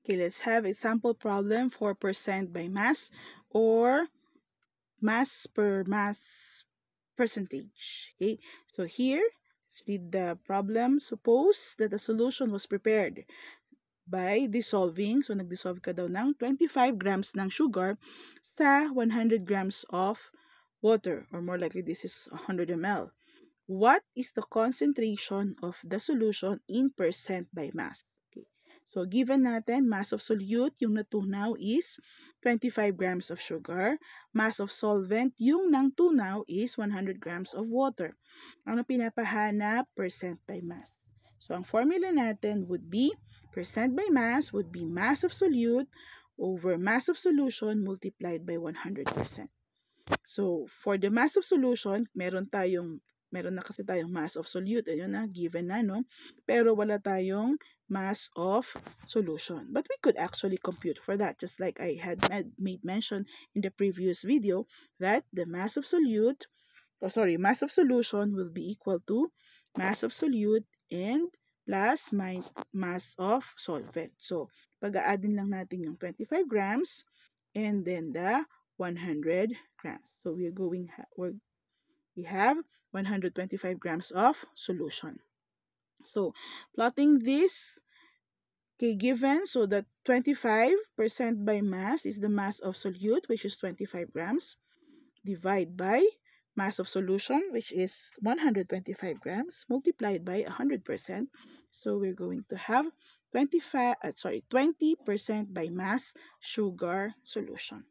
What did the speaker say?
Okay, let's have a sample problem for percent by mass or mass per mass percentage. Okay, so here, let's read the problem. Suppose that the solution was prepared by dissolving. So, nag-dissolve ka daw ng 25 grams ng sugar sa 100 grams of water, or more likely this is 100 ml. What is the concentration of the solution in percent by mass? Okay. So, given natin, mass of solute, yung natunaw is 25 grams of sugar. Mass of solvent, yung nang tunaw is 100 grams of water. Ano pinapahanap? Percent by mass. So, ang formula natin would be percent by mass would be mass of solute over mass of solution multiplied by 100%. So, for the mass of solution, meron na kasi tayong mass of solute. Ayun na, given na, no? Pero wala tayong mass of solution. But we could actually compute for that, just like I had made mention in the previous video, that the mass of solute, mass of solution will be equal to mass of solute and plus my mass of solvent. So, pag-a-addin lang natin yung 25 grams and then the 100 grams. So, we have 125 grams of solution. So, plotting this, okay, given, so that 25% by mass is the mass of solute, which is 25 grams, divide by mass of solution, which is 125 grams, multiplied by 100%. So, we're going to have 20% by mass sugar solution.